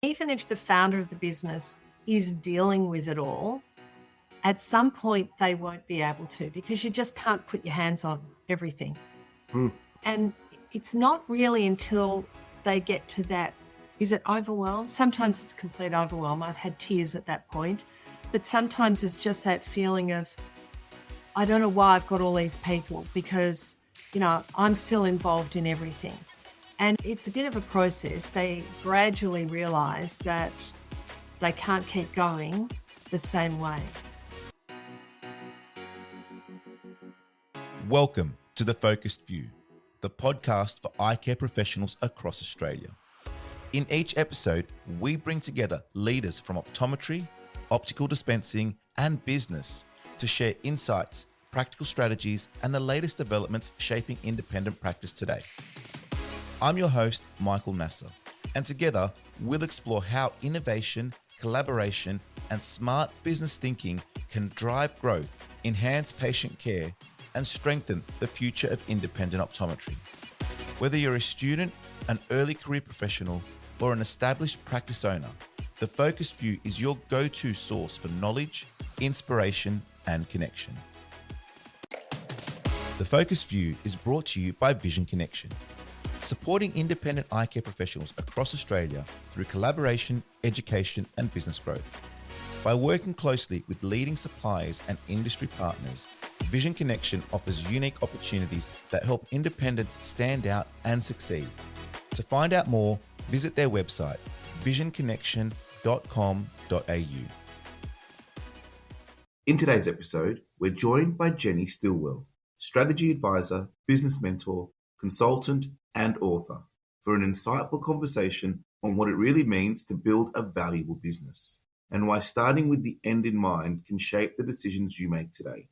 Even if the founder of the business is dealing with it all, at some point they won't be able to, because you just can't put your hands on everything. And it's not really until they get to that, is it overwhelm? Sometimes it's complete overwhelm. I've had tears at that point. But sometimes it's just that feeling of, I don't know why I've got all these people, because, I'm still involved in everything. And it's a bit of a process. They gradually realise that they can't keep going the same way. Welcome to The Focused View, the podcast for eye care professionals across Australia. In each episode, we bring together leaders from optometry, optical dispensing, and business to share insights, practical strategies, and the latest developments shaping independent practice today. I'm your host, Michael Nasser, and together we'll explore how innovation, collaboration, and smart business thinking can drive growth, enhance patient care, and strengthen the future of independent optometry. Whether you're a student, an early career professional, or an established practice owner, The Focused View is your go-to source for knowledge, inspiration, and connection. The Focused View is brought to you by Vision Connection, supporting independent eye care professionals across Australia through collaboration, education, and business growth. By working closely with leading suppliers and industry partners, Vision Connection offers unique opportunities that help independents stand out and succeed. To find out more, visit their website, visionconnection.com.au. In today's episode, we're joined by Jenny Stilwell, strategy advisor, business mentor, consultant, and author, for an insightful conversation on what it really means to build a valuable business, and why starting with the end in mind can shape the decisions you make today.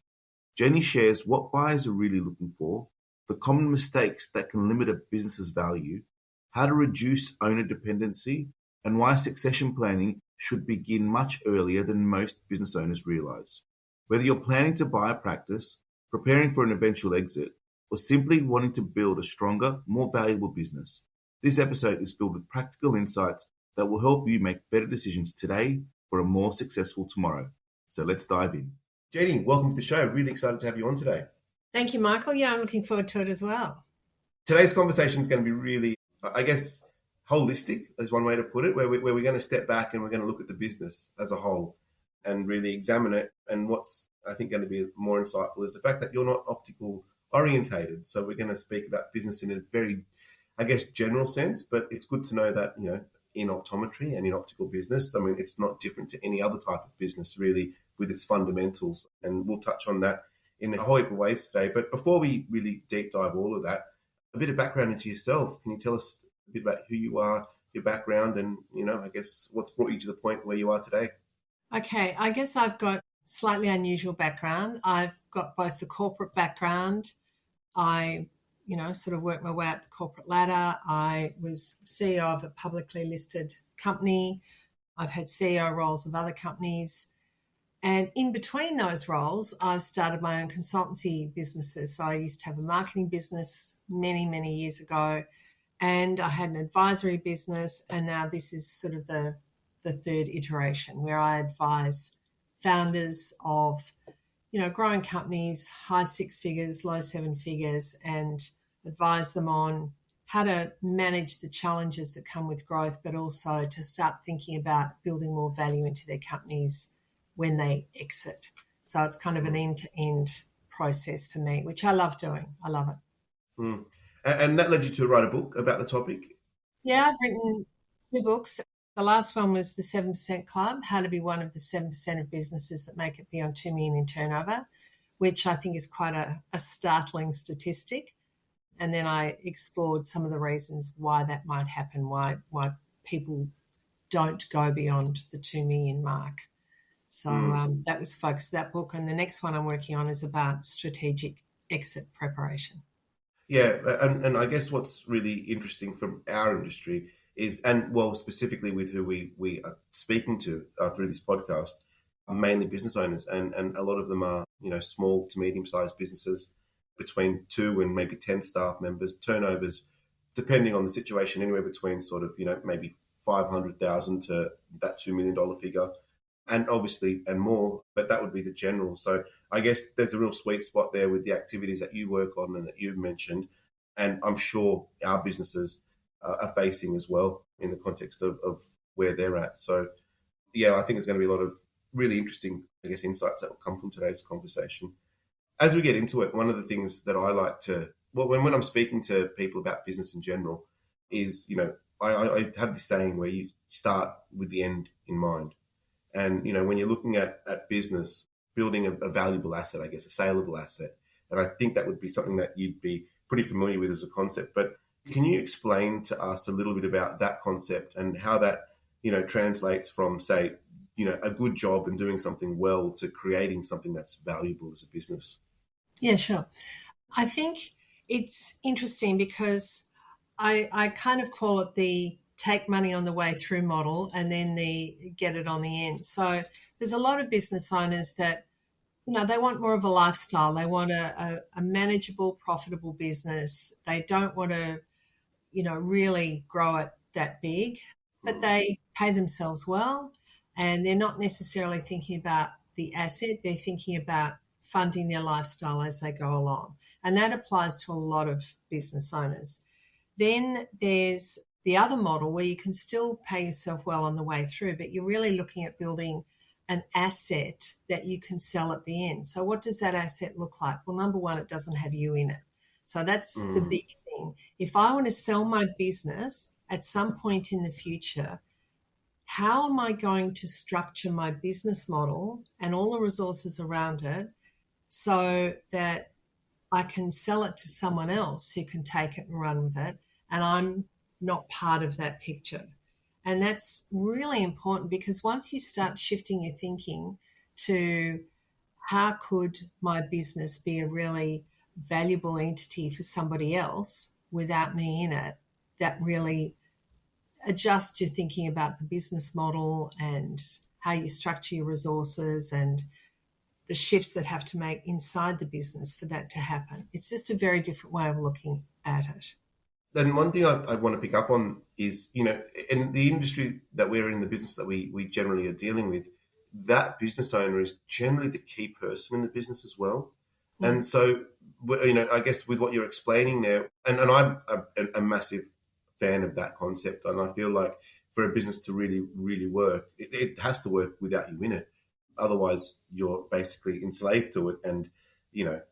Jenny shares what buyers are really looking for, the common mistakes that can limit a business's value, how to reduce owner dependency, and why succession planning should begin much earlier than most business owners realize. Whether you're planning to buy a practice, preparing for an eventual exit, or simply wanting to build a stronger, more valuable business, this episode is filled with practical insights that will help you make better decisions today for a more successful tomorrow. So let's dive in. Jenny, welcome to the show. Really excited to have you on today. Thank you, Michael. Yeah, I'm looking forward to it as well. Today's conversation is going to be really, I guess, holistic is one way to put it, where we're going to step back and we're going to look at the business as a whole and really examine it. And what's, I think, going to be more insightful is the fact that you're not optical orientated. So we're going to speak about business in a very, I guess, general sense, but it's good to know that, in optometry and in optical business, I mean, it's not different to any other type of business, really, with its fundamentals. And we'll touch on that in a whole heap of ways today. But before we really deep dive all of that, a bit of background into yourself. Can you tell us a bit about who you are, your background, and, I guess what's brought you to the point where you are today? Okay, I guess I've got slightly unusual background. I've got both the corporate background. I sort of worked my way up the corporate ladder. I was CEO of a publicly listed company. I've had CEO roles of other companies. And in between those roles, I've started my own consultancy businesses. So I used to have a marketing business many, many years ago, and I had an advisory business. And now this is sort of the third iteration where I advise founders of, growing companies, high six figures, low seven figures, and advise them on how to manage the challenges that come with growth, but also to start thinking about building more value into their companies when they exit. So it's kind of an end-to-end process for me, which I love doing. I love it. And that led you to write a book about the topic? Yeah, I've written 2 books. The last one was The 7% Club, how to be one of the 7% of businesses that make it beyond 2 million in turnover, which I think is quite a startling statistic. And then I explored some of the reasons why that might happen, why people don't go beyond the 2 million mark. So that was the focus of that book. And the next one I'm working on is about strategic exit preparation. Yeah, and I guess what's really interesting from our industry is, and well, specifically with who we are speaking to through this podcast, are mainly business owners, and a lot of them are, small to medium-sized businesses between 2 and maybe 10 staff members, turnovers, depending on the situation, anywhere between sort of, maybe $500,000 to that $2 million figure, and obviously and more, but that would be the general. So I guess there's a real sweet spot there with the activities that you work on and that you've mentioned, and I'm sure our businesses are facing as well in the context of where they're at. So yeah, I think there's going to be a lot of really interesting, I guess, insights that will come from today's conversation. As we get into it, one of the things that I like to, well, when I'm speaking to people about business in general is, I have this saying where you start with the end in mind. And, when you're looking at business, building a valuable asset, I guess, a saleable asset, and I think that would be something that you'd be pretty familiar with as a concept. But can you explain to us a little bit about that concept and how that, translates from, say, a good job and doing something well to creating something that's valuable as a business? Yeah, sure. I think it's interesting because I kind of call it the take money on the way through model and then the get it on the end. So there's a lot of business owners that, they want more of a lifestyle. They want a manageable, profitable business. They don't want to, really grow it that big, but they pay themselves well and they're not necessarily thinking about the asset. They're thinking about funding their lifestyle as they go along. And that applies to a lot of business owners. Then there's the other model where you can still pay yourself well on the way through, but you're really looking at building an asset that you can sell at the end. So what does that asset look like? Well, number one, it doesn't have you in it. So that's the big thing. If I want to sell my business at some point in the future, how am I going to structure my business model and all the resources around it so that I can sell it to someone else who can take it and run with it, and I'm not part of that picture? And that's really important because once you start shifting your thinking to how could my business be a really valuable entity for somebody else without me in it, that really adjusts your thinking about the business model and how you structure your resources and the shifts that have to make inside the business for that to happen. It's just a very different way of looking at it. And one thing I want to pick up on is, in the industry that we're in, the business that we generally are dealing with, that business owner is generally the key person in the business as well. Mm. And so, I guess with what you're explaining now, and I'm a massive fan of that concept, and I feel like for a business to really, really work, it has to work without you in it. Otherwise, you're basically enslaved to it. And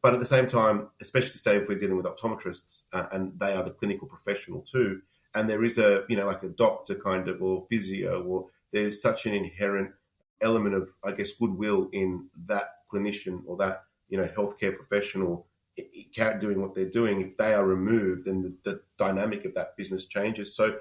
but at the same time, especially say if we're dealing with optometrists and they are the clinical professional too, and there is like a doctor kind of or physio, or there's such an inherent element of, I guess, goodwill in that clinician or that, healthcare professional doing what they're doing. If they are removed, then the dynamic of that business changes. So,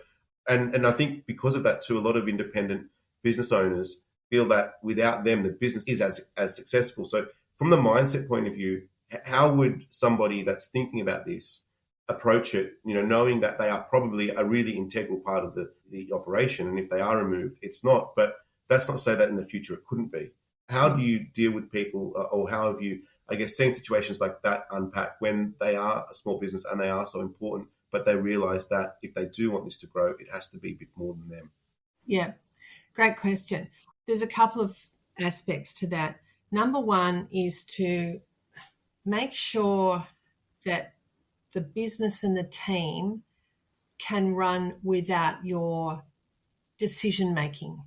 and I think because of that too, a lot of independent business owners feel that without them, the business is as successful. So from the mindset point of view, how would somebody that's thinking about this approach it, knowing that they are probably a really integral part of the operation, and if they are removed, it's not. But that's not to say that in the future it couldn't be. How do you deal with people, or how have you, I guess, seen situations like that unpack when they are a small business and they are so important, but they realise that if they do want this to grow, it has to be a bit more than them? Yeah, great question. There's a couple of aspects to that. Number one is to make sure that the business and the team can run without your decision making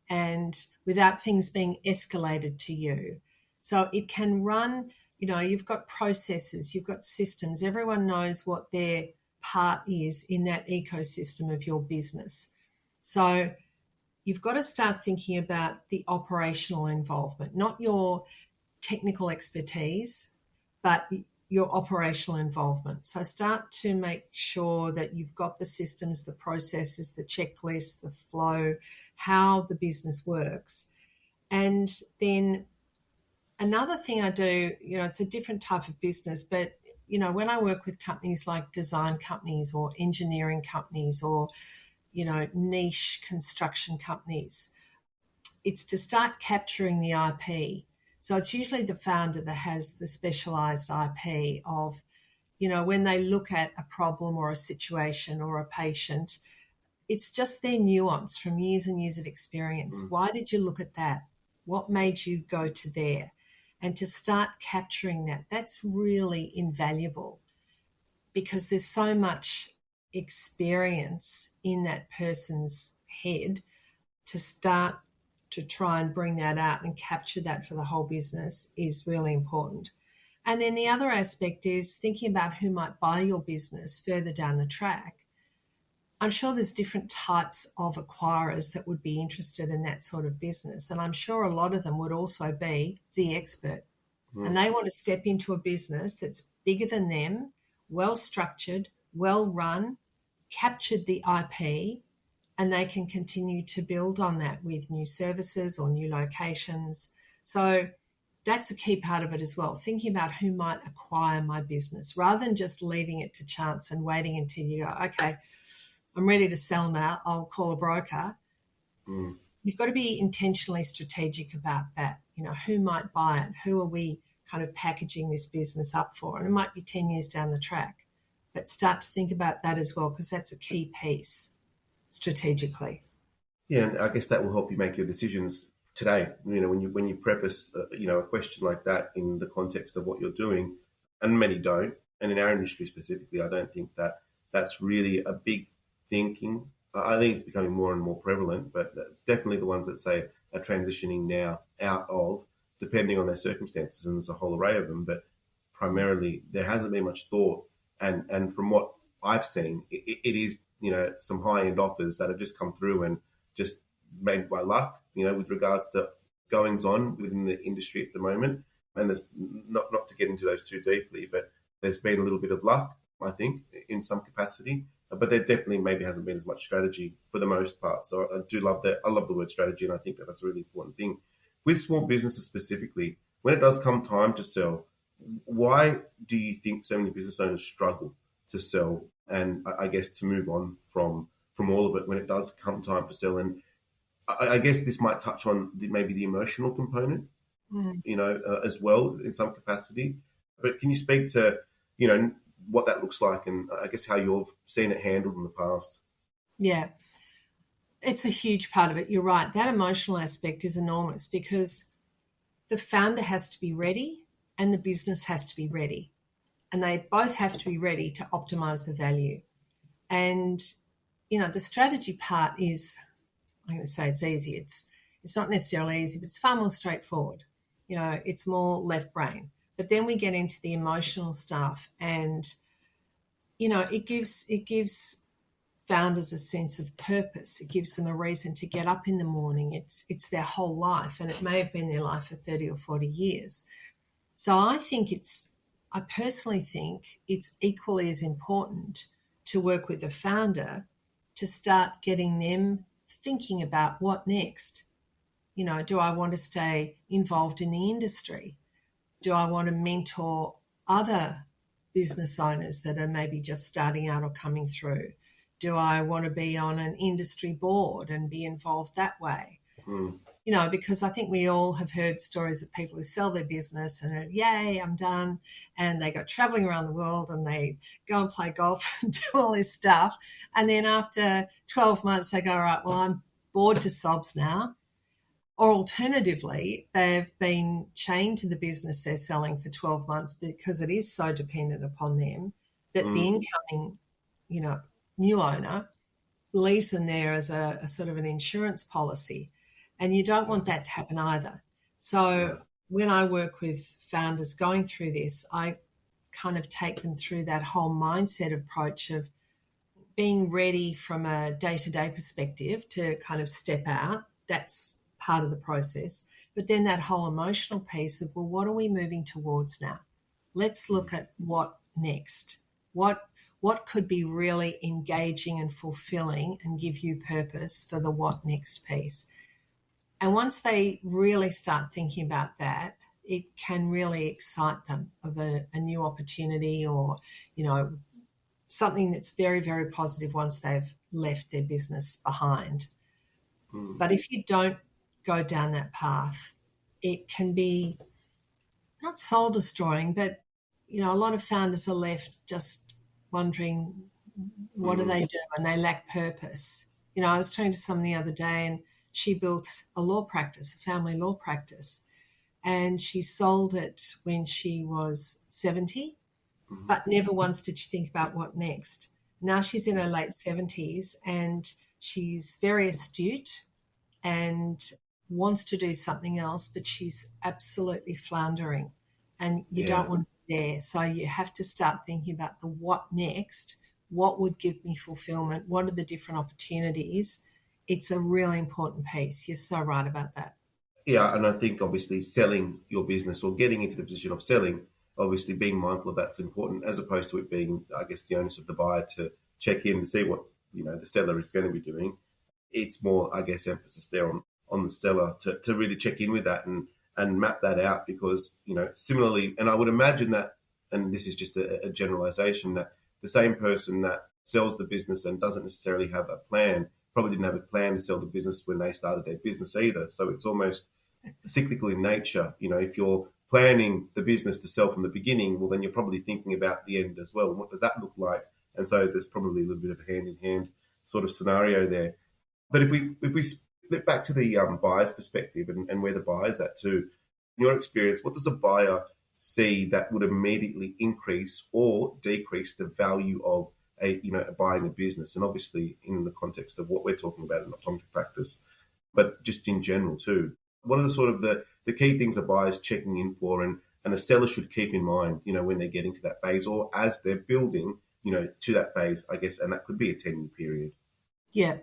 and without things being escalated to you. So it can run, you've got processes, you've got systems, everyone knows what their part is in that ecosystem of your business. So you've got to start thinking about the operational involvement, not your technical expertise, but your operational involvement. So start to make sure that you've got the systems, the processes, the checklists, the flow, how the business works. And then another thing I do, it's a different type of business, but, when I work with companies like design companies or engineering companies or niche construction companies, it's to start capturing the IP. So it's usually the founder that has the specialised IP of, when they look at a problem or a situation or a patient, it's just their nuance from years and years of experience. Why did you look at that? What made you go to there? And to start capturing that, that's really invaluable, because there's so much experience in that person's head. To start to try and bring that out and capture that for the whole business is really important. And then the other aspect is thinking about who might buy your business further down the track. I'm sure there's different types of acquirers that would be interested in that sort of business. And I'm sure a lot of them would also be the expert. And they want to step into a business that's bigger than them, well structured, well run, captured the IP, and they can continue to build on that with new services or new locations. So that's a key part of it as well, thinking about who might acquire my business rather than just leaving it to chance and waiting until you go, okay, I'm ready to sell now, I'll call a broker. You've got to be intentionally strategic about that. You know, who might buy it? Who are we kind of packaging this business up for? And it might be 10 years down the track, but start to think about that as well, because that's a key piece strategically. Yeah, and I guess that will help you make your decisions today. You know, when you preface a question like that in the context of what you're doing, and many don't, and in our industry specifically, I don't think that that's really a big thinking. I think it's becoming more and more prevalent, but definitely the ones that say are transitioning now out of, depending on their circumstances, and there's a whole array of them, but primarily there hasn't been much thought. And from what I've seen, it is, some high-end offers that have just come through and just made by luck, with regards to goings on within the industry at the moment. And there's not to get into those too deeply, but there's been a little bit of luck, I think, in some capacity. But there definitely maybe hasn't been as much strategy for the most part. So I do love that. I love the word strategy, and I think that that's a really important thing. With small businesses specifically, when it does come time to sell, why do you think so many business owners struggle to sell and I guess to move on from all of it when it does come time to sell? And I guess this might touch on maybe the emotional component, as well in some capacity. But can you speak to, what that looks like and I guess how you've seen it handled in the past? Yeah, it's a huge part of it. You're right. That emotional aspect is enormous because the founder has to be ready and the business has to be ready. And they both have to be ready to optimize the value. And, the strategy part is, I'm going to say it's easy. It's not necessarily easy, but it's far more straightforward. It's more left brain. But then we get into the emotional stuff and, it gives founders a sense of purpose. It gives them a reason to get up in the morning. It's their whole life, and it may have been their life for 30 or 40 years. So I personally think it's equally as important to work with a founder to start getting them thinking about what next. Do I want to stay involved in the industry? Do I want to mentor other business owners that are maybe just starting out or coming through? Do I want to be on an industry board and be involved that way? Because I think we all have heard stories of people who sell their business and yay, I'm done. And they go traveling around the world and they go and play golf and do all this stuff. And then after 12 months, they go, all right, well, I'm bored to sobs now. Or alternatively, they've been chained to the business they're selling for 12 months because it is so dependent upon them that the incoming, new owner leaves them there as a sort of an insurance policy. And you don't want that to happen either. So when I work with founders going through this, I kind of take them through that whole mindset approach of being ready from a day-to-day perspective to kind of step out. That's part of the process. But then that whole emotional piece of, well, what are we moving towards now? Let's look at what next. What could be really engaging and fulfilling and give you purpose for the what next piece. And once they really start thinking about that, it can really excite them of a new opportunity or, something that's very, very positive once they've left their business behind. But if you don't go down that path, it can be not soul destroying, but, a lot of founders are left just wondering what do they do and they lack purpose. I was talking to someone the other day, and she built a law practice, a family law practice, and she sold it when she was 70, but never once did she think about what next. Now she's in her late 70s, and she's very astute and wants to do something else, but she's absolutely floundering, and you don't want to be there. So you have to start thinking about the what next. What would give me fulfillment? What are the different opportunities? It's a really important piece. You're so right about that. Yeah, and I think obviously selling your business or getting into the position of selling, obviously being mindful of that's important, as opposed to it being, I guess, the onus of the buyer to check in to see what the seller is going to be doing. It's more, I guess, emphasis there on the seller to really check in with that and map that out, because similarly, and I would imagine that, and this is just a generalization, that the same person that sells the business and doesn't necessarily have a plan probably didn't have a plan to sell the business when they started their business either. So it's almost cyclical in nature. If you're planning the business to sell from the beginning, well, then you're probably thinking about the end as well. And what does that look like? And so there's probably a little bit of a hand-in-hand sort of scenario there. But if we split back to the buyer's perspective and where the buyer's at too, in your experience, what does a buyer see that would immediately increase or decrease the value of buying a business? And obviously in the context of what we're talking about in optometry practice, but just in general too. What are the sort of the key things a buyer's checking in for and a seller should keep in mind, when they're getting to that phase or as they're building, to that phase, I guess, and that could be a 10-year period. Yeah.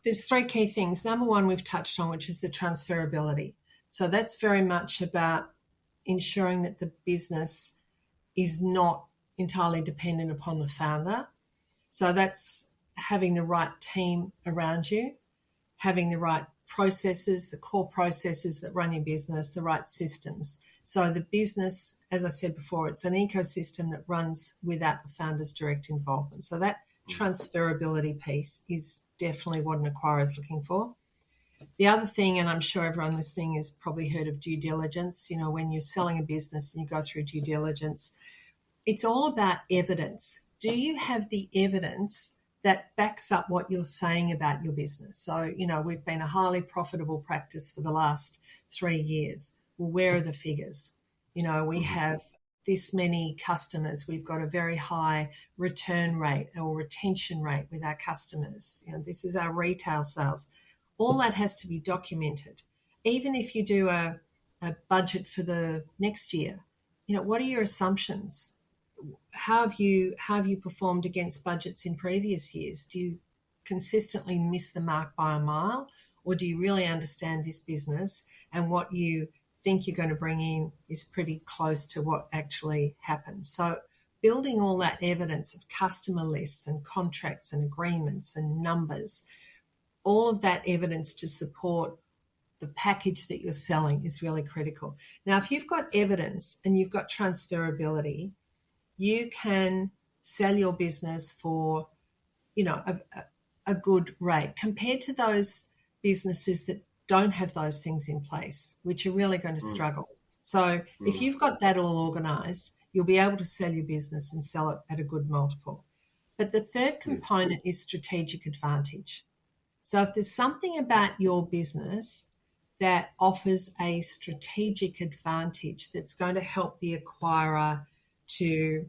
There's three key things. Number one, we've touched on, which is the transferability. So that's very much about ensuring that the business is not entirely dependent upon the founder. So that's having the right team around you, having the right processes, the core processes that run your business, the right systems. So the business, as I said before, it's an ecosystem that runs without the founder's direct involvement. So that transferability piece is definitely what an acquirer is looking for. The other thing, and I'm sure everyone listening has probably heard of due diligence, when you're selling a business and you go through due diligence, it's all about evidence. Do you have the evidence that backs up what you're saying about your business? So, we've been a highly profitable practice for the last 3 years. Well, where are the figures? We have this many customers. We've got a very high return rate or retention rate with our customers. This is our retail sales. All that has to be documented. Even if you do a budget for the next year, what are your assumptions? How have you performed against budgets in previous years? Do you consistently miss the mark by a mile, or do you really understand this business and what you think you're going to bring in is pretty close to what actually happens? So building all that evidence of customer lists and contracts and agreements and numbers, all of that evidence to support the package that you're selling is really critical. Now, if you've got evidence and you've got transferability, you can sell your business for, a good rate compared to those businesses that don't have those things in place, which are really going to struggle. So if you've got that all organised, you'll be able to sell your business and sell it at a good multiple. But the third component is strategic advantage. So if there's something about your business that offers a strategic advantage that's going to help the acquirer to,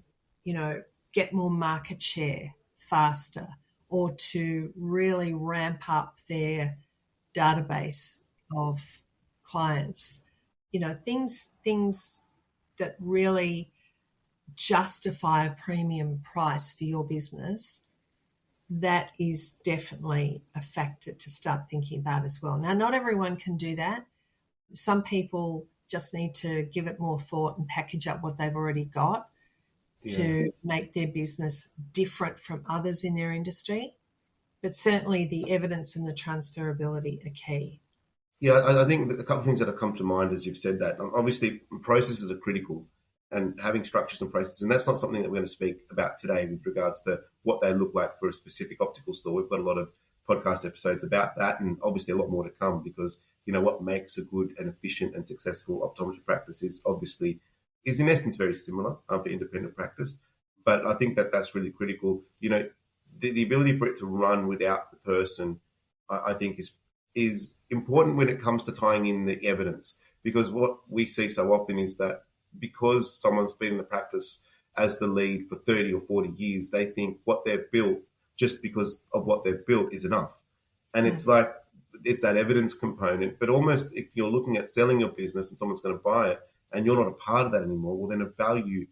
get more market share faster or to really ramp up their database of clients, things that really justify a premium price for your business, that is definitely a factor to start thinking about as well. Now, not everyone can do that. Some people just need to give it more thought and package up what they've already got to make their business different from others in their industry. But certainly the evidence and the transferability are key. Yeah, I think that a couple of things that have come to mind as you've said that. Obviously, processes are critical and having structures and processes. And that's not something that we're going to speak about today with regards to what they look like for a specific optical store. We've got a lot of podcast episodes about that and obviously a lot more to come because, what makes a good and efficient and successful optometry practice is in essence very similar for independent practice. But I think that that's really critical. the ability for it to run without the person, I think, is important when it comes to tying in the evidence. Because what we see so often is that because someone's been in the practice as the lead for 30 or 40 years, they think what they've built, just because of what they've built, is enough. And it's like, it's that evidence component. But almost if you're looking at selling your business and someone's going to buy it and you're not a part of that anymore, well, then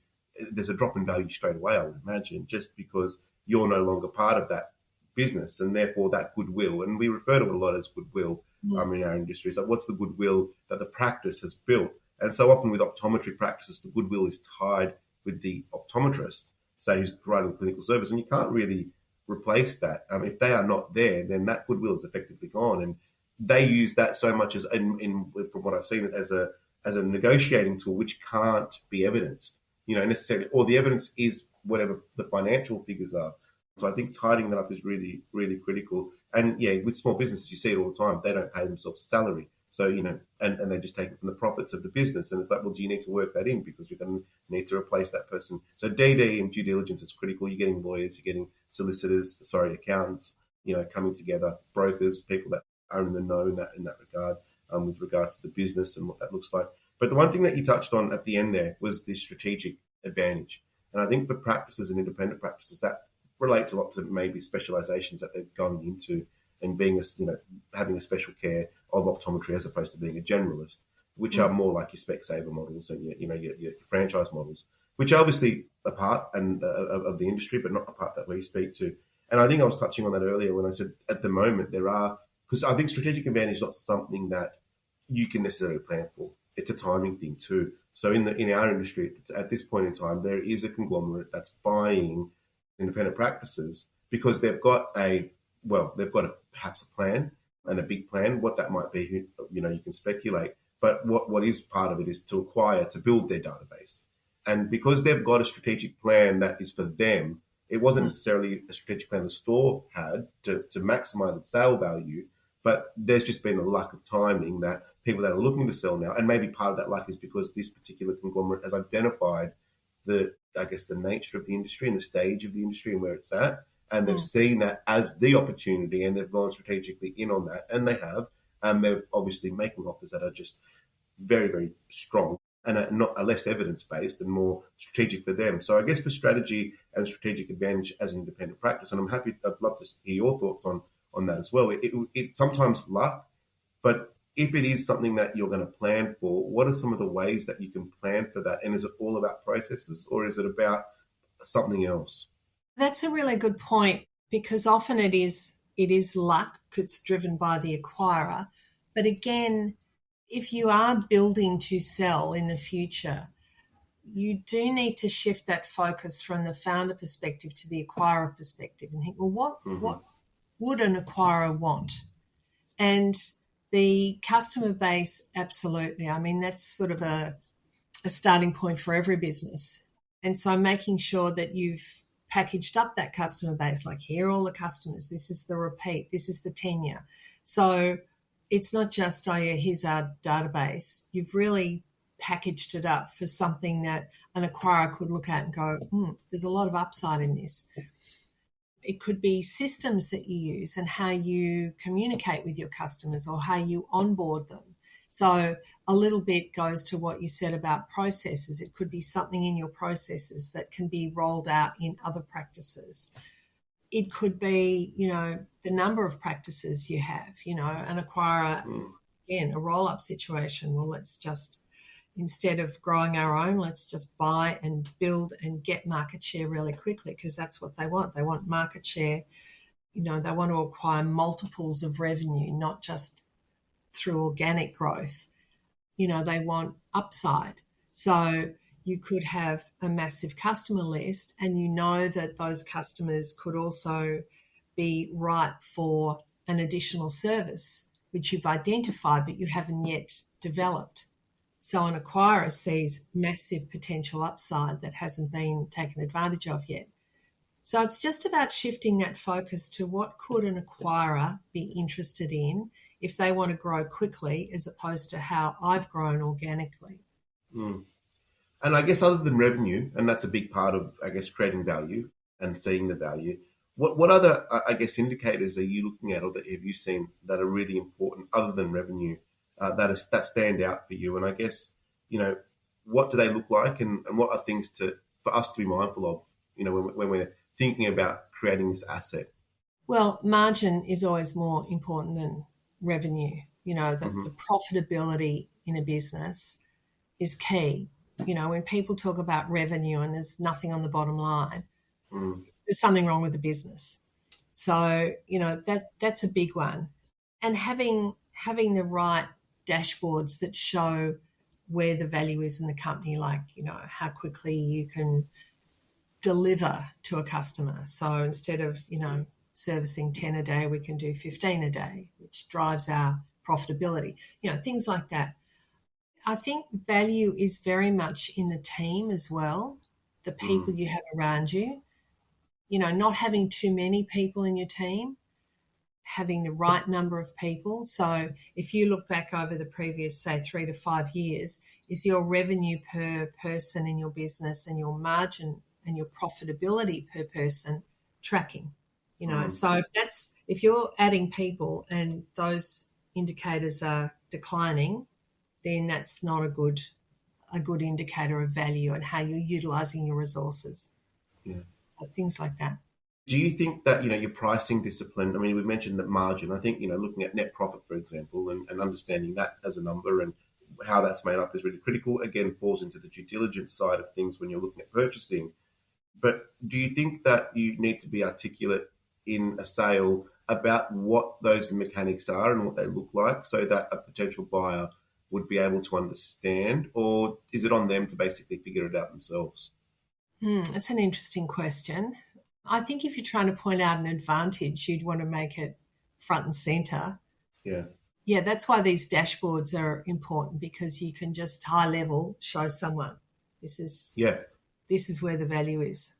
there's a drop in value straight away, I would imagine, just because you're no longer part of that business, and therefore that goodwill. And we refer to it a lot as goodwill in our industry. It's like, what's the goodwill that the practice has built? And so often with optometry practices, the goodwill is tied with the optometrist, say, who's providing clinical service, and you can't really replace that. If they are not there, then that goodwill is effectively gone. And they use that so much as, from what I've seen, as a negotiating tool, which can't be evidenced, necessarily, or the evidence is whatever the financial figures are. So I think tidying that up is really, really critical. And yeah, with small businesses, you see it all the time. They don't pay themselves a salary. So, and they just take it from the profits of the business. And it's like, well, do you need to work that in? Because you're going to need to replace that person. So DD and due diligence is critical. You're getting lawyers, you're getting accountants, coming together, brokers, people that are in the know in that regard, with regards to the business and what that looks like. But the one thing that you touched on at the end there was the strategic advantage. And I think for practices and independent practices, that relates a lot to maybe specializations that they've gone into, and being having a special care of optometry as opposed to being a generalist, which are more like your spec saver models and your franchise models, which are obviously a part of the industry, but not a part that we speak to. And I think I was touching on that earlier when I said at the moment because I think strategic advantage is not something that you can necessarily plan for. It's a timing thing too. So in our industry at this point in time, there is a conglomerate that's buying independent practices because they've got perhaps a plan and a big plan. What that might be, you can speculate. But what is part of it is to build their database. And because they've got a strategic plan that is for them, it wasn't necessarily a strategic plan the store had to maximize its sale value, but there's just been a lack of timing that people that are looking to sell now, and maybe part of that lack is because this particular conglomerate has identified the nature of the industry and the stage of the industry and where it's at. And they've seen that as the opportunity, and they've gone strategically in on that, and they have. And they're obviously making offers that are just very, very strong and are not less evidence-based and more strategic for them. So I guess for strategy and strategic advantage as an independent practice, and I'd love to hear your thoughts on that as well. It's sometimes luck, but if it is something that you're going to plan for, what are some of the ways that you can plan for that? And is it all about processes, or is it about something else? That's a really good point, because often it is luck, it's driven by the acquirer. But again, if you are building to sell in the future, you do need to shift that focus from the founder perspective to the acquirer perspective and think, well, what would an acquirer want? And the customer base, absolutely. I mean, that's sort of a starting point for every business. And so making sure that you've packaged up that customer base, like, here are all the customers, this is the repeat, this is the tenure. So it's not just, oh yeah, here's our database. You've really packaged it up for something that an acquirer could look at and go, there's a lot of upside in this. It could be systems that you use and how you communicate with your customers or how you onboard them. So a little bit goes to what you said about processes. It could be something in your processes that can be rolled out in other practices. It could be, the number of practices you have, an acquirer, again, a roll-up situation. Well, let's just, instead of growing our own, let's just buy and build and get market share really quickly, because that's what they want. They want market share. They want to acquire multiples of revenue, not just through organic growth. They want upside. So you could have a massive customer list, and that those customers could also be right for an additional service, which you've identified but you haven't yet developed. So an acquirer sees massive potential upside that hasn't been taken advantage of yet. So it's just about shifting that focus to what could an acquirer be interested in if they want to grow quickly, as opposed to how I've grown organically. And I guess other than revenue, and that's a big part of, creating value and seeing the value, What other, I guess, indicators are you looking at, or that have you seen that are really important other than revenue, that stand out for you? And I guess, what do they look like, and what are things for us to be mindful of, when we're thinking about creating this asset? Well, margin is always more important than revenue. Mm-hmm. The profitability in a business is key. When people talk about revenue and there's nothing on the bottom line, there's something wrong with the business. So, that's a big one. And having the right dashboards that show where the value is in the company, like, how quickly you can deliver to a customer. So instead of, servicing 10 a day, we can do 15 a day, which drives our profitability, things like that. I think value is very much in the team as well, the people you have around you, not having too many people in your team, having the right number of people. So if you look back over the previous, say, 3 to 5 years, is your revenue per person in your business and your margin and your profitability per person tracking? So if you're adding people and those indicators are declining, then that's not a good indicator of value and how you're utilizing your resources. Yeah. So things like that. Do you think that, your pricing discipline, I mean, we mentioned that margin, I think, looking at net profit, for example, and understanding that as a number and how that's made up is really critical. Again, falls into the due diligence side of things when you're looking at purchasing. But do you think that you need to be articulate in a sale about what those mechanics are and what they look like so that a potential buyer would be able to understand? Or is it on them to basically figure it out themselves? That's an interesting question. I think if you're trying to point out an advantage, you'd want to make it front and center. Yeah. Yeah, that's why these dashboards are important, because you can just high level show someone this is where the value is.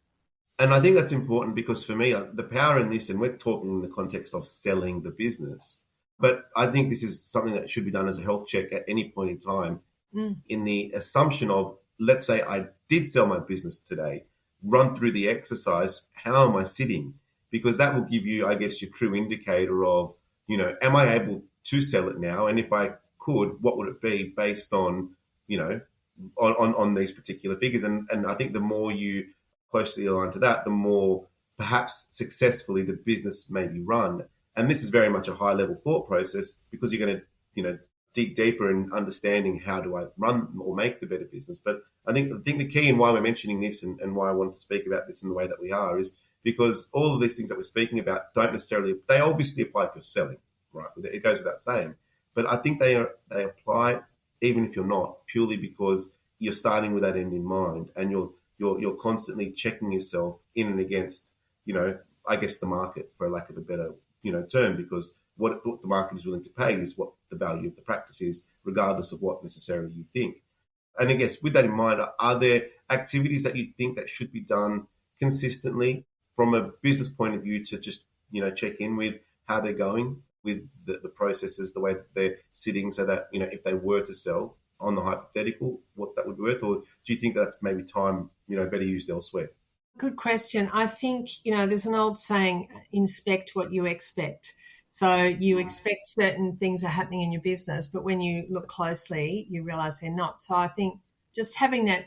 And I think that's important because for me, the power in this, and we're talking in the context of selling the business, but I think this is something that should be done as a health check at any point in time, in the assumption of, let's say I did sell my business today, run through the exercise, how am I sitting? Because that will give you, I guess, your true indicator of, am I able to sell it now? And if I could, what would it be based on, on these particular figures? And I think the more you closely aligned to that, the more perhaps successfully the business may be run. And this is very much a high level thought process, because you're going to, dig deeper in understanding how do I run or make the better business. But I think the key and why we're mentioning this and why I wanted to speak about this in the way that we are is because all of these things that we're speaking about they obviously apply for selling, right? It goes without saying. But I think they apply even if you're not, purely because you're starting with that end in mind, and you're constantly checking yourself in and against, I guess the market, for lack of a better, term, because what the market is willing to pay is what the value of the practice is, regardless of what necessarily you think. And I guess with that in mind, are there activities that you think that should be done consistently from a business point of view to just, check in with how they're going with the processes, the way that they're sitting, so that, if they were to sell on the hypothetical, what that would be worth? Or do you think that's maybe time, better used elsewhere? Good question. I think, there's an old saying, inspect what you expect. So you expect certain things are happening in your business, but when you look closely, you realize they're not. So I think just having that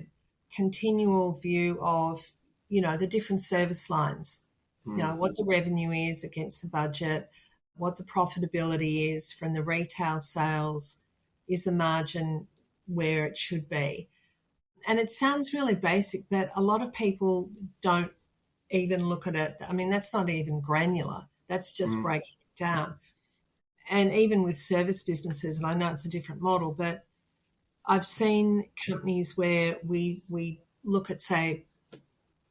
continual view of, the different service lines, what the revenue is against the budget, what the profitability is from the retail sales, is the margin where it should be. And it sounds really basic, but a lot of people don't even look at it. I mean, that's not even granular. That's just breaking it down. And even with service businesses, and I know it's a different model, but I've seen companies where we look at, say,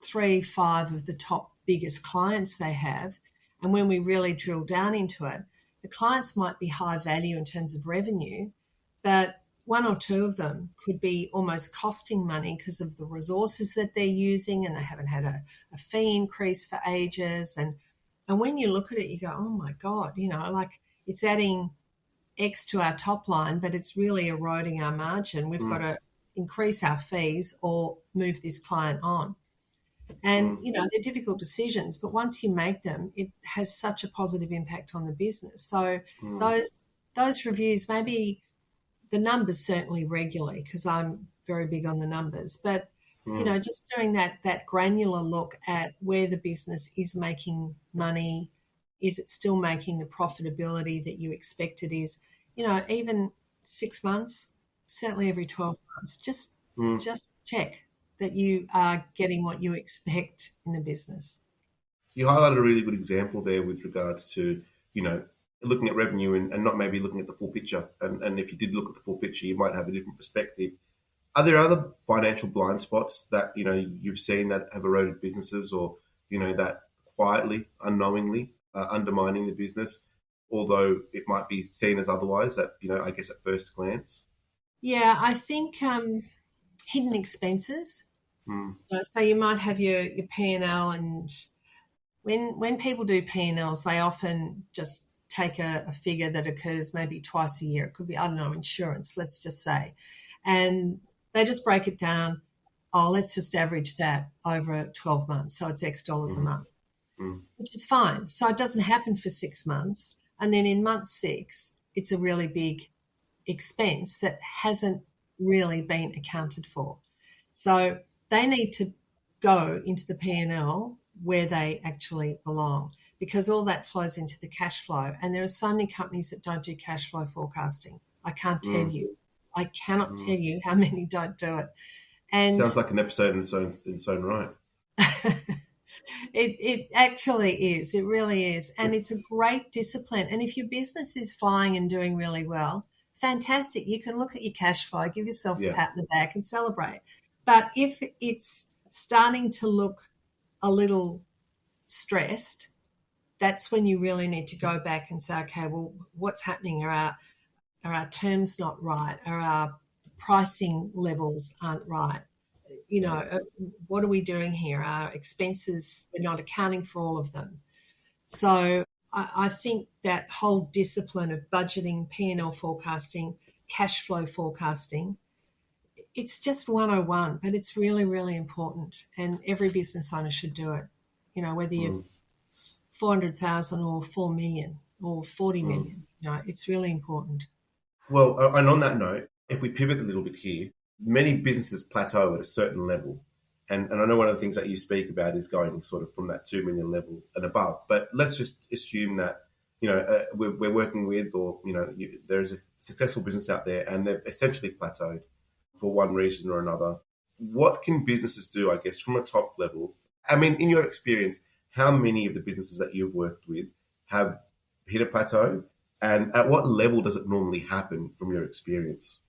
3-5 of the top biggest clients they have. And when we really drill down into it, the clients might be high value in terms of revenue, but 1 or 2 of them could be almost costing money because of the resources that they're using, and they haven't had a fee increase for ages. And when you look at it, you go, oh my God, like it's adding X to our top line, but it's really eroding our margin. We've got to increase our fees or move this client on. And, they're difficult decisions, but once you make them, it has such a positive impact on the business. So those reviews, maybe the numbers certainly regularly, because I'm very big on the numbers, but just doing that granular look at where the business is making money, is it still making the profitability that you expect it is? Even 6 months, certainly every 12 months, just check that you are getting what you expect in the business. You highlighted a really good example there with regards to, looking at revenue and not maybe looking at the full picture. And if you did look at the full picture, you might have a different perspective. Are there other financial blind spots that, you've seen that have eroded businesses or, that quietly, unknowingly undermining the business, although it might be seen as otherwise at, I guess at first glance? Yeah, I think hidden expenses. So you might have your P&L, and when people do P&Ls, they often just take a figure that occurs maybe twice a year. It could be, I don't know, insurance, let's just say. And they just break it down. Oh, let's just average that over 12 months. So it's X dollars a month, which is fine. So it doesn't happen for 6 months. And then in month 6, it's a really big expense that hasn't really been accounted for. So they need to go into the P&L where they actually belong, because all that flows into the cash flow. And there are so many companies that don't do cash flow forecasting. I can't tell you. I cannot tell you how many don't do it. And sounds like an episode in its own right. It actually is. It really is. And it's a great discipline. And if your business is flying and doing really well, fantastic. You can look at your cash flow, give yourself a pat in the back and celebrate. But if it's starting to look a little stressed, that's when you really need to go back and say, okay, well, what's happening? Are our terms not right? Are our pricing levels aren't right? What are we doing here? Our expenses, we're not accounting for all of them. So I think that whole discipline of budgeting, P&L forecasting, cash flow forecasting, it's just 101, but it's really, really important. And every business owner should do it. Whether you're 400,000 or 4 million or 40 million, it's really important. Well, and on that note, if we pivot a little bit here, many businesses plateau at a certain level. And I know one of the things that you speak about is going sort of from that 2 million level and above. But let's just assume that, we're working with, or, there's a successful business out there and they've essentially plateaued for one reason or another. What can businesses do, I guess, from a top level? I mean, in your experience, how many of the businesses that you've worked with have hit a plateau? And at what level does it normally happen from your experience?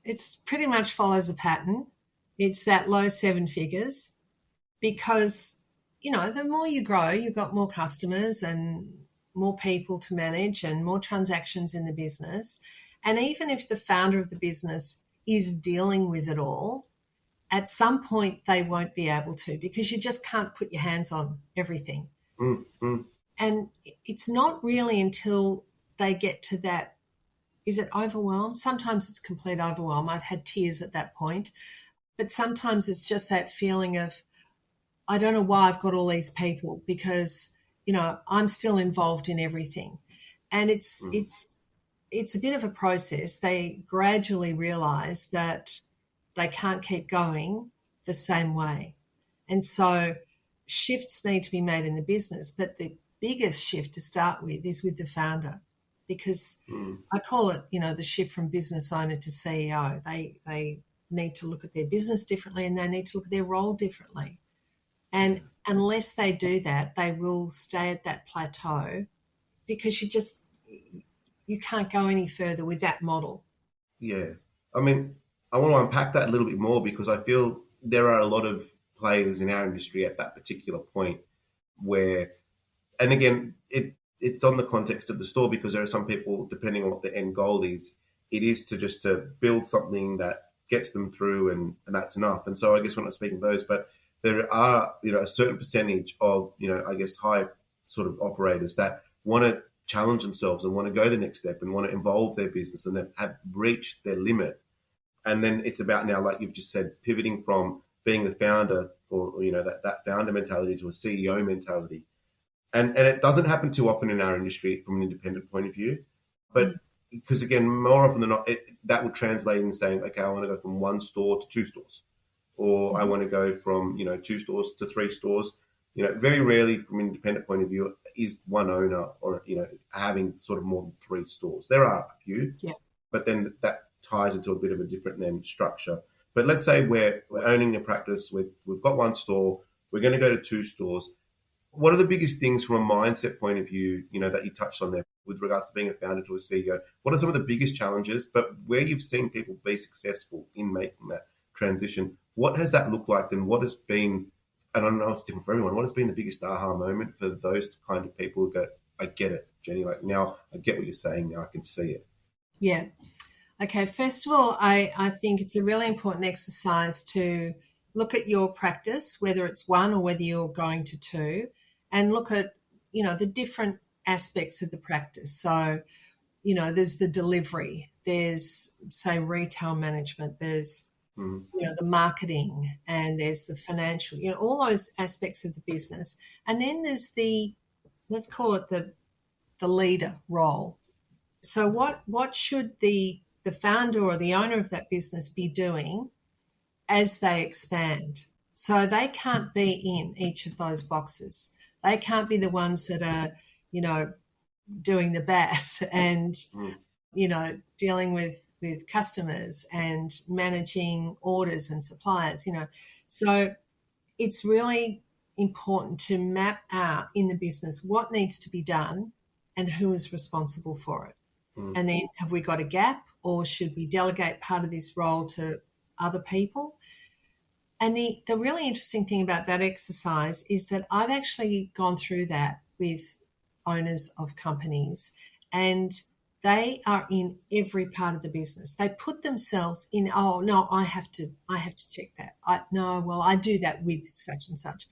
It's pretty much follows a pattern. It's that low 7 figures, because, the more you grow, you've got more customers and more people to manage and more transactions in the business. And even if the founder of the business is dealing with it all, at some point they won't be able to, because you just can't put your hands on everything. And it's not really until they get to that, is it overwhelm? Sometimes it's complete overwhelm. I've had tears at that point. But sometimes it's just that feeling of, I don't know why I've got all these people, because, I'm still involved in everything. And it's a bit of a process. They gradually realise that they can't keep going the same way. And so shifts need to be made in the business. But the biggest shift to start with is with the founder, because I call it, the shift from business owner to CEO. They need to look at their business differently, and they need to look at their role differently. And unless they do that, they will stay at that plateau, because you can't go any further with that model. Yeah. I mean, I want to unpack that a little bit more, because I feel there are a lot of players in our industry at that particular point where, and again, it's on the context of the store, because there are some people, depending on what the end goal is, it is to build something that gets them through, and that's enough. And so I guess we're not speaking of those, but there are, a certain percentage of, I guess, high sort of operators that want to challenge themselves and want to go the next step and want to evolve their business, and have reached their limit. And then it's about now, like you've just said, pivoting from being the founder, or that founder mentality to a CEO mentality. And it doesn't happen too often in our industry from an independent point of view. But because, again, more often than not, that would translate in saying, okay, I want to go from 1 store to 2 stores, or I want to go from 2 stores to 3 stores. Very rarely from an independent point of view is one owner or having sort of more than 3 stores. There are a few, but then that ties into a bit of a different then structure. But let's say we're owning a practice, we've got 1 store, we're going to go to 2 stores. What are the biggest things from a mindset point of view, that you touched on there with regards to being a founder to a CEO? What are some of the biggest challenges, but where you've seen people be successful in making that transition? What has that looked like, and what has been, and I know it's different for everyone, what has been the biggest aha moment for those kind of people who go, I get it, Jenny, like now I get what you're saying, now I can see it? Yeah. Okay, first of all, I think it's a really important exercise to look at your practice, whether it's 1 or whether you're going to 2, and look at, the different aspects of the practice. So, there's the delivery, there's, say, retail management, there's, the marketing, and there's the financial, all those aspects of the business. And then there's let's call it the leader role. So what should the founder or the owner of that business be doing as they expand? So they can't be in each of those boxes. They can't be the ones that are, doing the BAS and, dealing with customers and managing orders and suppliers, So it's really important to map out in the business what needs to be done and who is responsible for it. And then have we got a gap, or should we delegate part of this role to other people? And the really interesting thing about that exercise is that I've actually gone through that with owners of companies, and they are in every part of the business. They put themselves in, oh, no, I have to check that. I do that with such and such.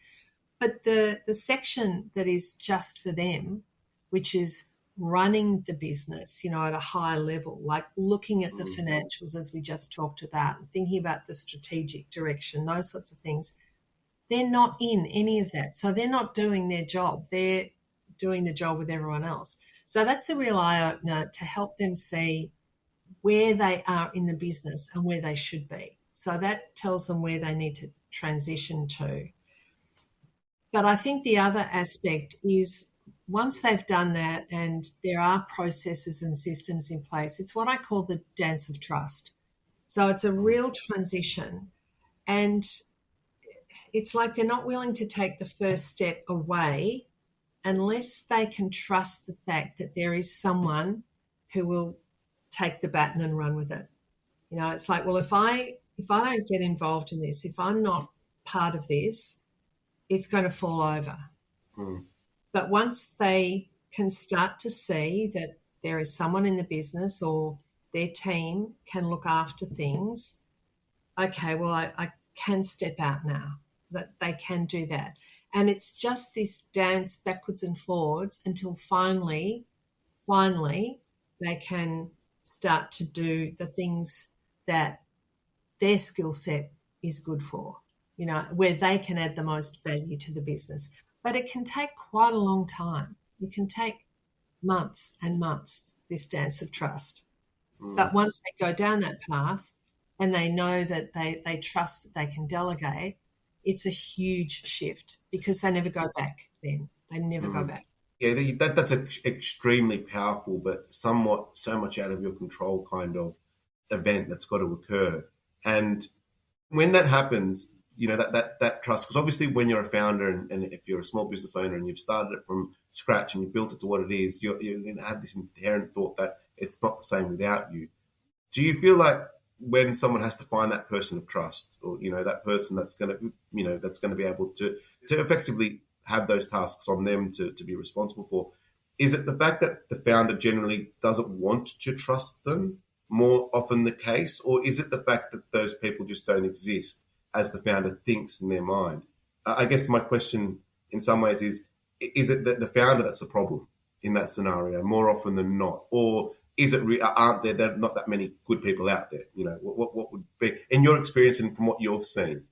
But the section that is just for them, which is running the business, at a high level, like looking at the financials as we just talked about, and thinking about the strategic direction, those sorts of things, they're not in any of that. So they're not doing their job. They're doing the job with everyone else. So that's a real eye-opener to help them see where they are in the business and where they should be. So that tells them where they need to transition to. But I think the other aspect is, once they've done that and there are processes and systems in place, it's what I call the dance of trust. So it's a real transition, and it's like they're not willing to take the first step away unless they can trust the fact that there is someone who will take the baton and run with it. It's like, well, if I don't get involved in this, if I'm not part of this, it's going to fall over. But once they can start to see that there is someone in the business or their team can look after things, okay, well, I can step out now, that they can do that. And it's just this dance backwards and forwards until finally they can start to do the things that their skill set is good for, where they can add the most value to the business. But it can take quite a long time. It can take months and months, this dance of trust. But once they go down that path and they know that they trust that they can delegate, it's a huge shift, because they never go back then. They never go back. Yeah, that's an extremely powerful but somewhat so much out of your control kind of event that's got to occur. And when that happens, that trust, because obviously when you're a founder and if you're a small business owner and you've started it from scratch and you built it to what it is, you're going to have this inherent thought that it's not the same without you. Do you feel like when someone has to find that person of trust, or that person that's going to be able to effectively have those tasks on them to be responsible for, is it the fact that the founder generally doesn't want to trust them more often the case, or is it the fact that those people just don't exist as the founder thinks in their mind? I guess my question in some ways is it the founder that's the problem in that scenario more often than not? Or is it aren't there not that many good people out there? What would be, in your experience and from what you've seen?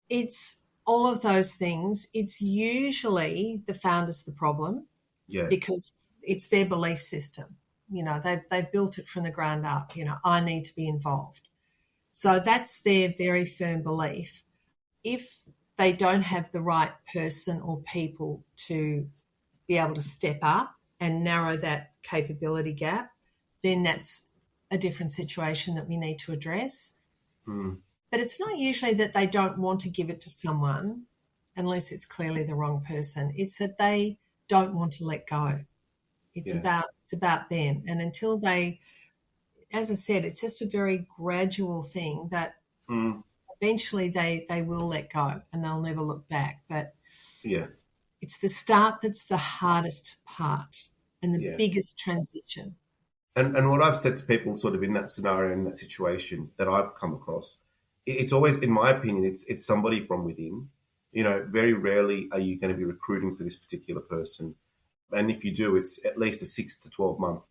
It's all of those things. It's usually the founder's the problem Yeah. because it's their belief system. They've built it from the ground up. I need to be involved. So that's their very firm belief. If they don't have the right person or people to be able to step up and narrow that capability gap, then that's a different situation that we need to address. Mm. But it's not usually that they don't want to give it to someone unless it's clearly the wrong person. It's that they don't want to let go. It's about them. And until they, as I said, it's just a very gradual thing that eventually they will let go and they'll never look back. But it's the start that's the hardest part and the biggest transition. And what I've said to people sort of in that scenario, in that situation that I've come across, it's always, in my opinion, it's somebody from within. Very rarely are you going to be recruiting for this particular person. And if you do, it's at least a 6 to 12 month,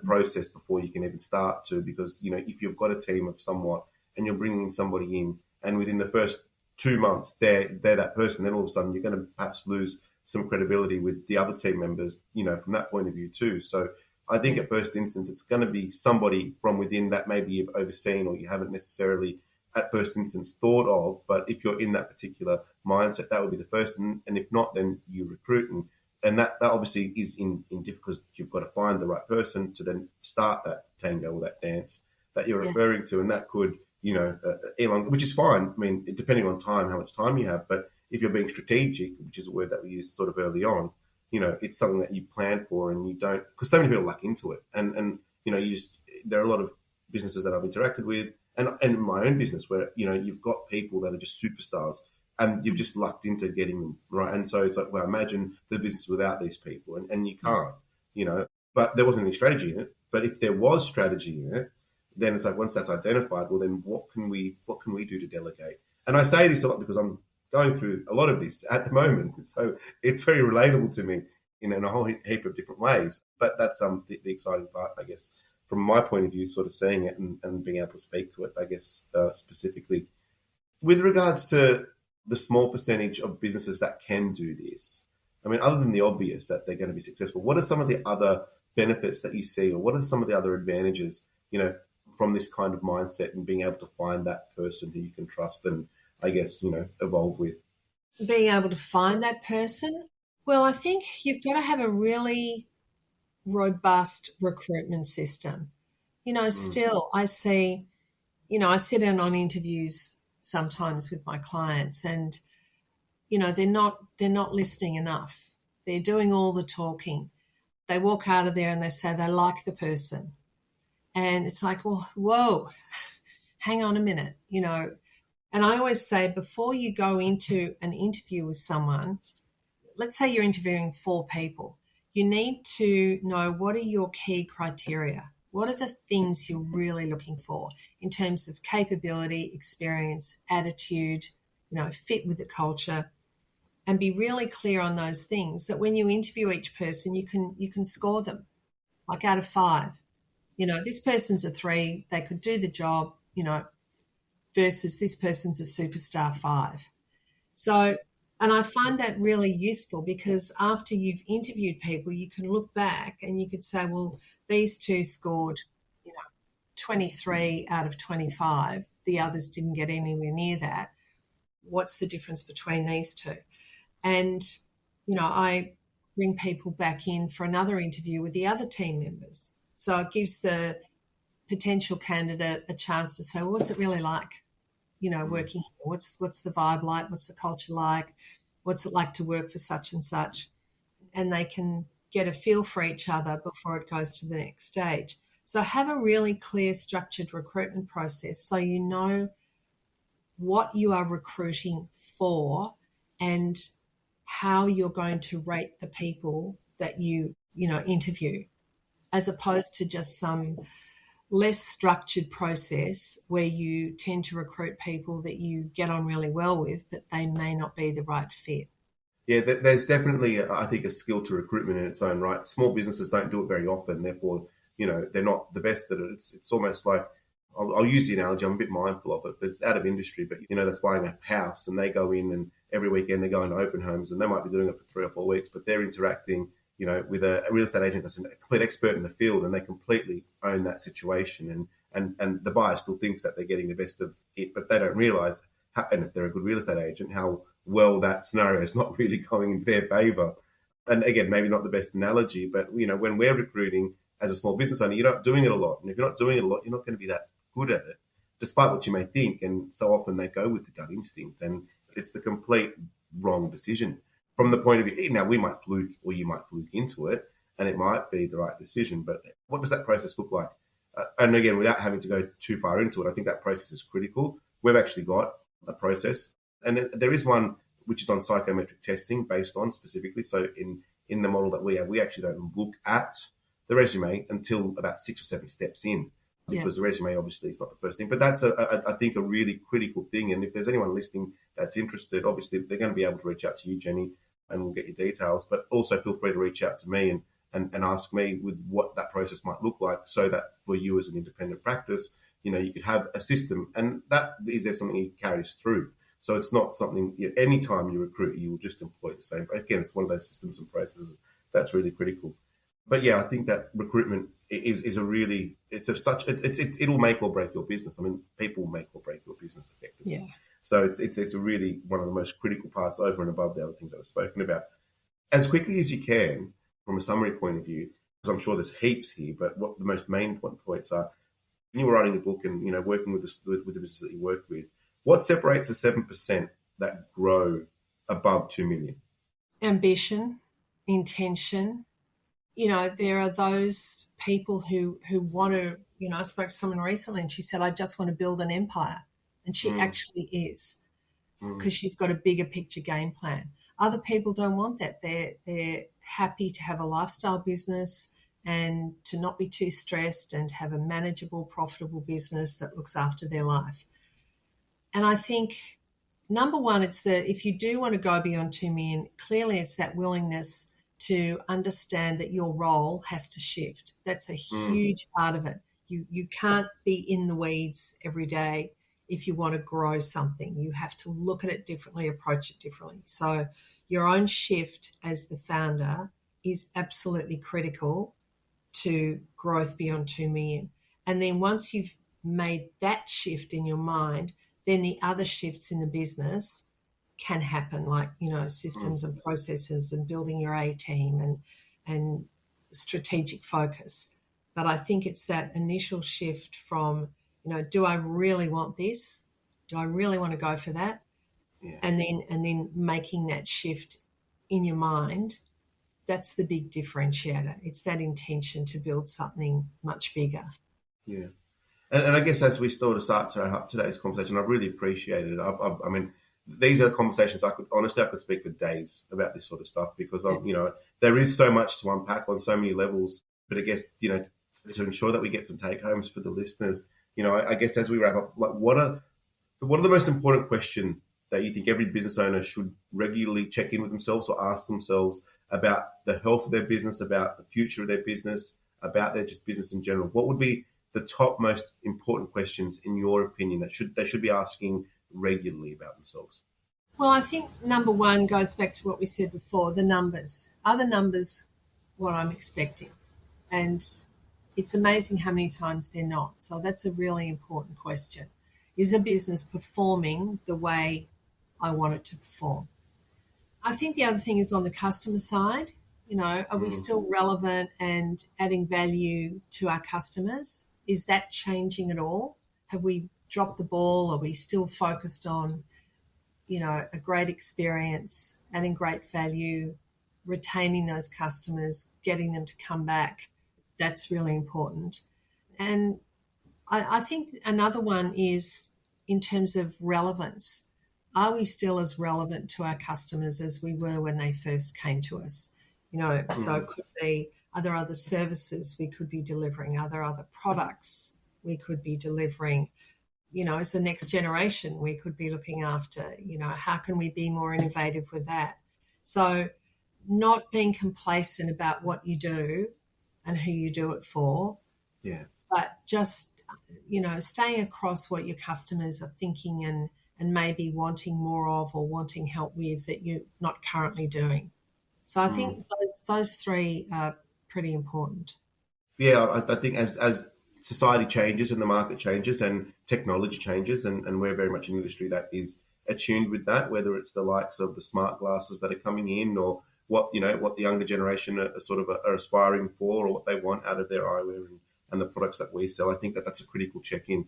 process before you can even start to, because, if you've got a team of somewhat and you're bringing somebody in and within the first 2 months, they're that person, then all of a sudden you're going to perhaps lose some credibility with the other team members, from that point of view too. So I think at first instance, it's going to be somebody from within that maybe you've overseen or you haven't necessarily at first instance thought of. But if you're in that particular mindset, that would be the first. And if not, then you recruit. And that obviously is in because you've got to find the right person to then start that tango or that dance that you're referring to. And that could, elongate, which is fine. I mean, depending on time, how much time you have. But if you're being strategic, which is a word that we used sort of early on, it's something that you plan for and you don't, because so many people luck into it. And there are a lot of businesses that I've interacted with and in my own business where, you've got people that are just superstars and you've just lucked into getting them right. And so it's like, well, imagine the business without these people and you can't, but there wasn't any strategy in it. But if there was strategy in it, then it's like, once that's identified, well, then what can we do to delegate? And I say this a lot because I'm going through a lot of this at the moment. So it's very relatable to me in a whole heap of different ways. But that's the exciting part, I guess, from my point of view, sort of seeing it and being able to speak to it, I guess, specifically. With regards to the small percentage of businesses that can do this, I mean, other than the obvious that they're going to be successful, what are some of the other benefits that you see, or what are some of the other advantages, from this kind of mindset and being able to find that person who you can trust and, I guess, evolve with? Being able to find that person? Well, I think you've got to have a really robust recruitment system. Still I see, I sit in on interviews sometimes with my clients and, they're not listening enough. They're doing all the talking. They walk out of there and they say they like the person. And it's like, well, whoa, hang on a minute, And I always say before you go into an interview with someone, let's say you're interviewing 4 people, you need to know what are your key criteria. What are the things you're really looking for in terms of capability, experience, attitude, fit with the culture, and be really clear on those things that when you interview each person, you can score them like out of 5. This person's a 3, they could do the job, versus this person's a superstar 5. So, and I find that really useful because after you've interviewed people, you can look back and you could say, well, these 2 scored, 23 out of 25. The others didn't get anywhere near that. What's the difference between these 2? And, I bring people back in for another interview with the other team members. So it gives the potential candidate a chance to say, well, what's it really like, working here? What's the vibe like? What's the culture like? What's it like to work for such and such? And they can get a feel for each other before it goes to the next stage. So have a really clear, structured recruitment process so you know what you are recruiting for and how you're going to rate the people that you interview, as opposed to just some less structured process where you tend to recruit people that you get on really well with, but they may not be the right fit. Yeah, there's definitely, I think, a skill to recruitment in its own right. Small businesses don't do it very often. Therefore, they're not the best at it. It's almost like, I'll use the analogy, I'm a bit mindful of it, but it's out of industry, but that's buying a house and they go in and every weekend they're going to open homes and they might be doing it for 3 or 4 weeks, but they're interacting, with a real estate agent that's a complete expert in the field and they completely own that situation. And the buyer still thinks that they're getting the best of it, but they don't realise, and if they're a good real estate agent, how well that scenario is not really going in their favour. And again, maybe not the best analogy, but when we're recruiting as a small business owner, you're not doing it a lot. And if you're not doing it a lot, you're not going to be that good at it, despite what you may think. And so often they go with the gut instinct and it's the complete wrong decision from the point of view. Now, we might fluke or you might fluke into it and it might be the right decision, but what does that process look like? And again, without having to go too far into it, I think that process is critical. We've actually got a process and there is one which is on psychometric testing based on specifically. So in the model that we have, we actually don't look at the resume until about 6 or 7 steps in, because the resume obviously is not the first thing. But that's, I think, a really critical thing. And if there's anyone listening that's interested, obviously they're going to be able to reach out to you, Jenny, and we'll get your details. But also feel free to reach out to me and ask me with what that process might look like, so that for you as an independent practice, you could have a system. And that is there something he carries through. So it's not something, any time you recruit, you will just employ the same. But again, it's one of those systems and processes that's really critical. But yeah, I think that recruitment is a really, it'll make or break your business. I mean, people make or break your business effectively. Yeah. So it's a really one of the most critical parts over and above the other things that I've spoken about. As quickly as you can, from a summary point of view, because I'm sure there's heaps here, but what the most main points are, when you were writing the book and, working with the business that you work with, what separates the 7% that grow above 2 million? Ambition, intention. There are those people who want to, I spoke to someone recently and she said, I just want to build an empire. And she actually is, because she's got a bigger picture game plan. Other people don't want that. They're happy to have a lifestyle business and to not be too stressed and have a manageable, profitable business that looks after their life. And I think, number one, it's that if you do want to go beyond 2 million, clearly it's that willingness to understand that your role has to shift. That's a huge part of it. You can't be in the weeds every day if you want to grow something. You have to look at it differently, approach it differently. So your own shift as the founder is absolutely critical to growth beyond 2 million. And then once you've made that shift in your mind, then the other shifts in the business can happen, like, systems and processes and building your A team and strategic focus. But I think it's that initial shift from, do I really want this? Do I really want to go for that? Yeah. And then making that shift in your mind, that's the big differentiator. It's that intention to build something much bigger. Yeah. And I guess as we start to wrap up today's conversation, I've really appreciated it. I mean, these are conversations I could speak for days about this sort of stuff, because there is so much to unpack on so many levels. But I guess, to ensure that we get some take homes for the listeners, I guess as we wrap up, like what are the most important questions that you think every business owner should regularly check in with themselves or ask themselves about the health of their business, about the future of their business, about their just business in general? What would be the top most important questions, in your opinion, that they should be asking regularly about themselves? Well, I think number one goes back to what we said before, the numbers. Are the numbers what I'm expecting? And it's amazing how many times they're not. So that's a really important question. Is the business performing the way I want it to perform? I think the other thing is on the customer side. Are we still relevant and adding value to our customers? Is that changing at all? Have we dropped the ball? Are we still focused on, a great experience, adding great value, retaining those customers, getting them to come back? That's really important. And I think another one is in terms of relevance. Are we still as relevant to our customers as we were when they first came to us? So it could be, are there other services we could be delivering? Are there other products we could be delivering? As the next generation, we could be looking after, how can we be more innovative with that? So not being complacent about what you do and who you do it for, but just staying across what your customers are thinking and maybe wanting more of or wanting help with that you're not currently doing. So I think those three are pretty important. Yeah, I think as society changes and the market changes and technology changes, and we're very much an industry that is attuned with that, whether it's the likes of the smart glasses that are coming in, or what the younger generation are aspiring for, or what they want out of their eyewear and the products that we sell. I think that's a critical check-in.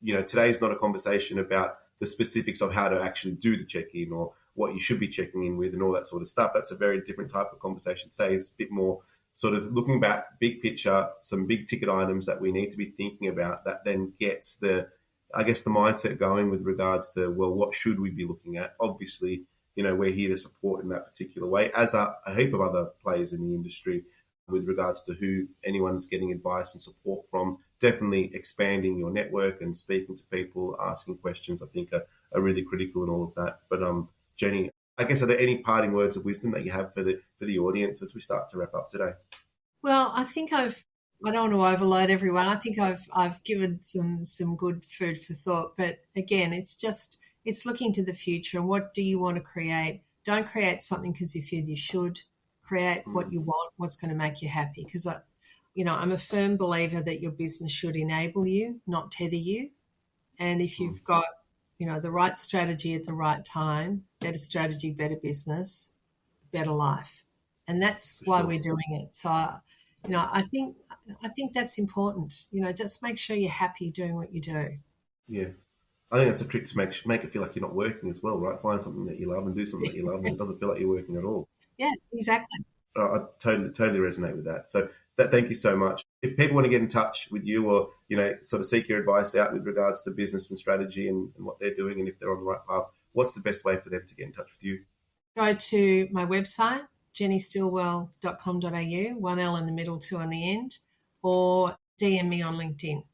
Today is not a conversation about the specifics of how to actually do the check-in or what you should be checking in with and all that sort of stuff. That's a very different type of conversation. Today is a bit more sort of looking back, big picture, some big ticket items that we need to be thinking about that then gets the mindset going with regards to, well, what should we be looking at? Obviously, we're here to support in that particular way, as are a heap of other players in the industry with regards to who anyone's getting advice and support from. Definitely expanding your network and speaking to people, asking questions, I think are really critical in all of that. But Jenny, I guess, are there any parting words of wisdom that you have for the audience as we start to wrap up today? Well, I think I don't want to overload everyone. I think I've given some good food for thought. But again, it's looking to the future and what do you want to create? Don't create something because you feel you should. Create what you want, what's going to make you happy. Because I'm a firm believer that your business should enable you, not tether you. And if you've got the right strategy at the right time, better strategy, better business, better life. And that's why we're doing it. So, I think that's important. Just make sure you're happy doing what you do. Yeah. I think that's a trick to make it feel like you're not working as well, right? Find something that you love and do something that you love, and it doesn't feel like you're working at all. Yeah, exactly. I totally resonate with that. So thank you so much. If people want to get in touch with you or, sort of seek your advice out with regards to business and strategy and what they're doing, and if they're on the right path, what's the best way for them to get in touch with you? Go to my website, jennystilwell.com.au, 1 L in the middle, 2 on the end, or DM me on LinkedIn.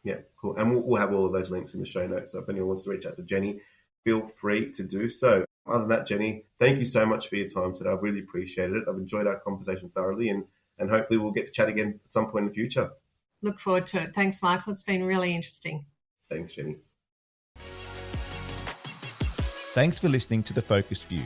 Yeah, cool. And we'll have all of those links in the show notes. So if anyone wants to reach out to Jenny, feel free to do so. Other than that, Jenny, thank you so much for your time today. I've really appreciated it. I've enjoyed our conversation thoroughly, and hopefully we'll get to chat again at some point in the future. Look forward to it. Thanks, Michael. It's been really interesting. Thanks, Jenny. Thanks for listening to The Focused View.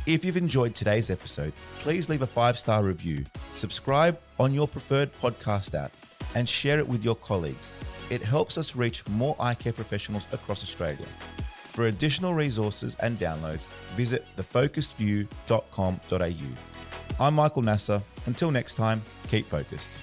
If you've enjoyed today's episode, please leave a 5-star review, subscribe on your preferred podcast app, and share it with your colleagues. It helps us reach more eye care professionals across Australia. For additional resources and downloads, visit thefocusedview.com.au. I'm Michael Nasser. Until next time, keep focused.